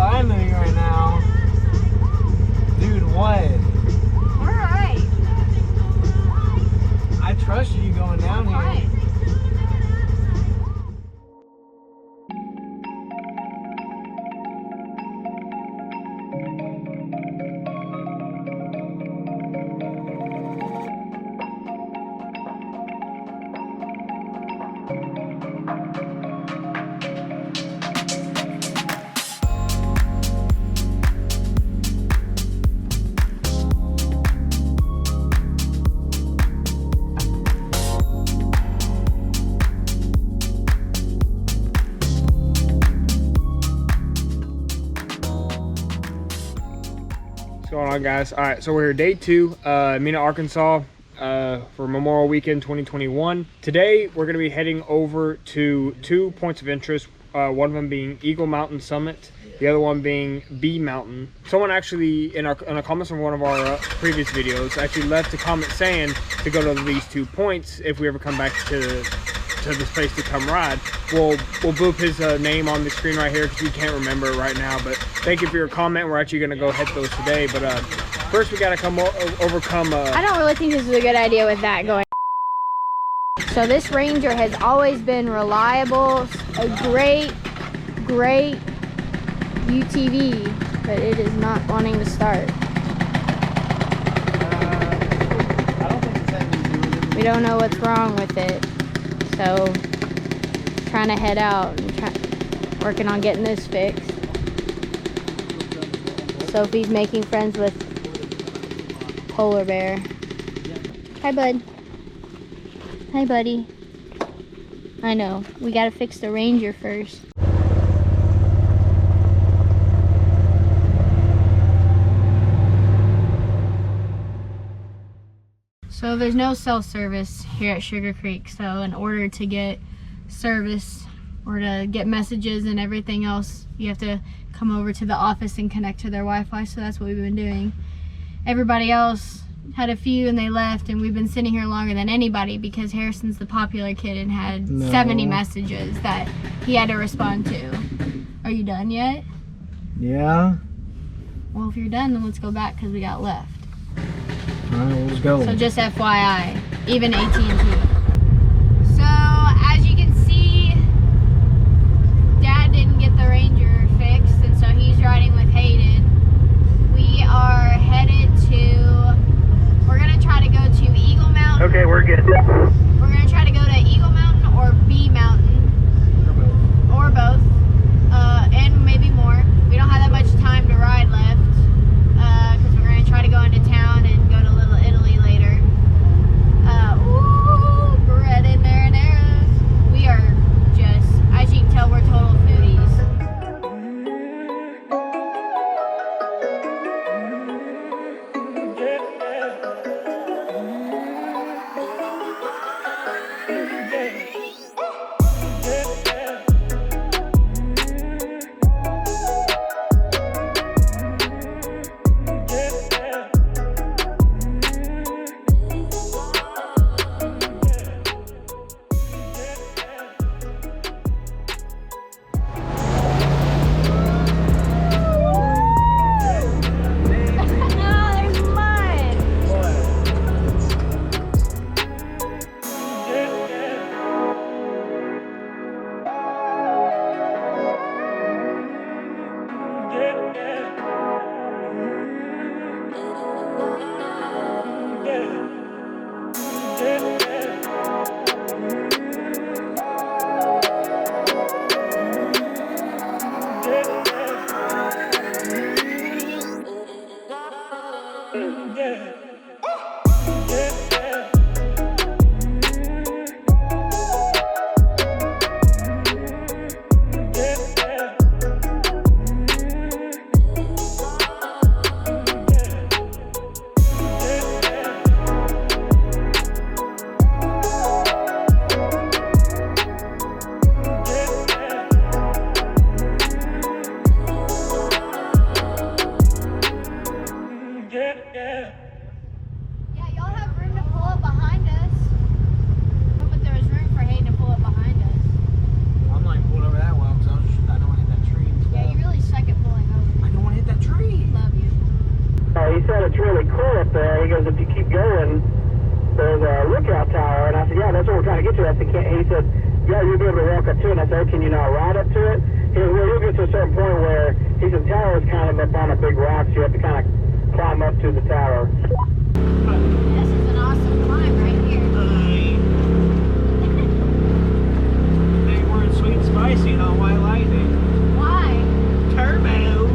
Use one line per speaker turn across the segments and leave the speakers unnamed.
what I'm doing right now. Dude, what?
We're alright.
I trust you going down here.
Right.
What's going on, guys? All right, so we're here day 2, Mena, Arkansas, for Memorial Weekend 2021. Today we're going to be heading over to 2 points of interest, one of them being Eagle Mountain Summit, the other one being Bee Mountain. Someone actually in a comments from one of our previous videos actually left a comment saying to go to these 2 points if we ever come back to this place to come ride. We'll boop his name on the screen right here because we can't remember it right now, but thank you for your comment. We're actually going to go hit those today, but first we got to overcome
I don't really think this is a good idea with that going. So this Ranger has always been reliable, a great UTV, but it is not wanting to start.
I don't think it's that easy.
We don't know what's wrong with it. So trying to head out and working on getting this fixed. Sophie's making friends with Polar Bear. Hi, bud. Hi, buddy. I know, we gotta fix the Ranger first. So there's no cell service here at Sugar Creek, so in order to get service or to get messages and everything else, you have to come over to the office and connect to their Wi-Fi, so that's what we've been doing. Everybody else had a few and they left, and we've been sitting here longer than anybody because Harrison's the popular kid and had 70 messages that he had to respond to. Are you done yet?
Yeah.
Well, if you're done, then let's go back because we got left.
Alright, let's go.
So just FYI, even AT&T. So as you can see, Dad didn't get the Ranger fixed, and so he's riding with Hayden. We are headed to, we're gonna try to go to Eagle Mountain.
Okay, we're good.
We're gonna try to go to Eagle Mountain or Bee Mountain. Or both. And maybe more. We don't have that much time to ride left. Because we're gonna try to go into town and go to Little Italy later. Ooh.
tower, can you not ride up to it? He'll get to a certain point where he said the tower is kind of up on a big rock, so you have to kind of climb up to the tower.
This is an awesome climb right here.
They weren't sweet and spicy on White Lightning.
Why?
Turbo.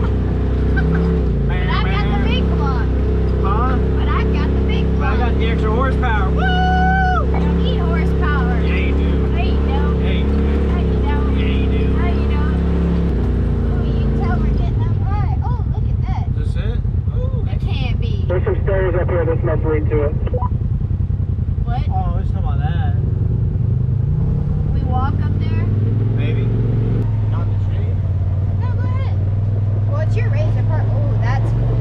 But I've got the big block.
Huh?
But I've got the big
I
block.
got the extra horsepower. Woo!
You don't need horsepower.
Yeah, you do.
No, you don't.
Yeah, you do.
No, you don't.
Yeah, you do.
No, you don't. Oh, you can tell we're getting up high. Oh, look at that.
Is this it? Ooh.
It can't be.
There's some stairs up here this must lead to it.
What?
Oh, let's talk about that.
We walk up there?
Maybe. Not the shade.
No, go ahead. Well, it's your razor part. Oh, that's cool.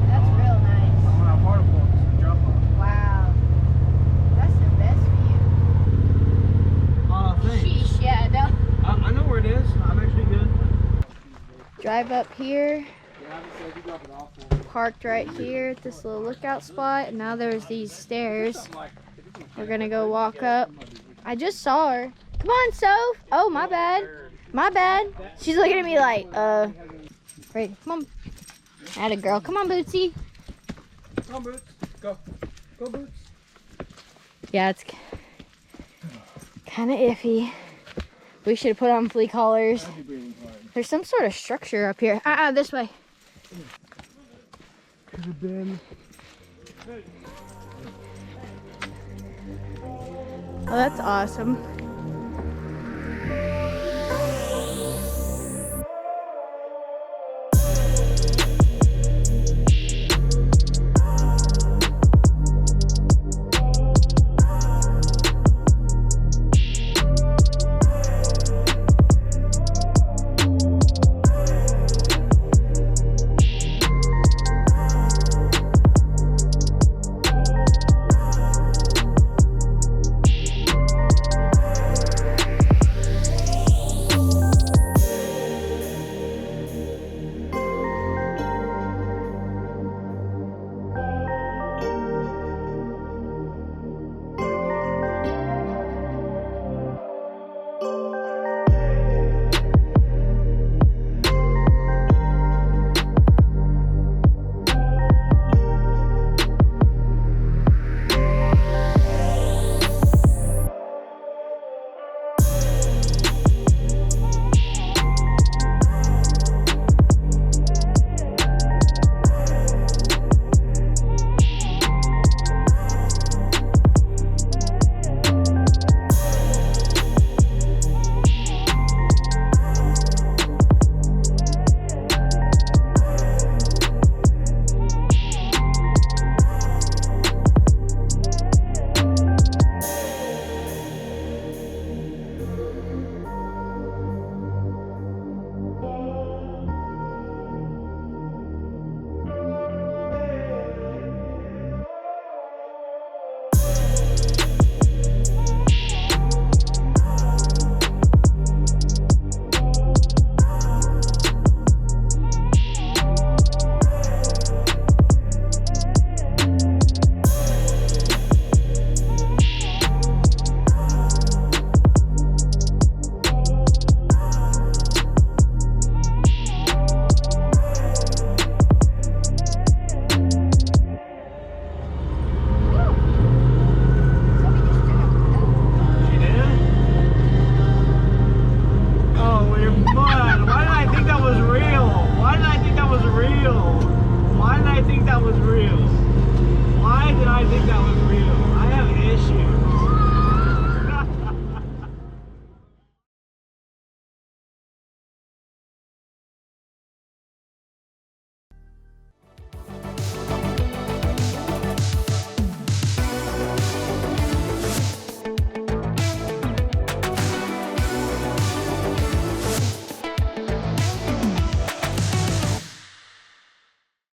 That's real nice.
I'm gonna have hard walks and jump off.
Wow. That's the best view.
Thanks.
Sheesh, yeah, no.
I know where it is. I'm actually good.
Drive up here. Parked right here at this little lookout spot. And now there's these stairs. We're gonna go walk up. I just saw her. Come on, Soph. Oh, my bad. My bad. She's looking at me like, Right, come on. Atta girl. Come on, Bootsy.
Come on, Boots. Go. Go, Boots.
Yeah, it's kind of iffy. We should have put on flea collars. There's some sort of structure up here. This way.
Could have been.
Oh, that's awesome.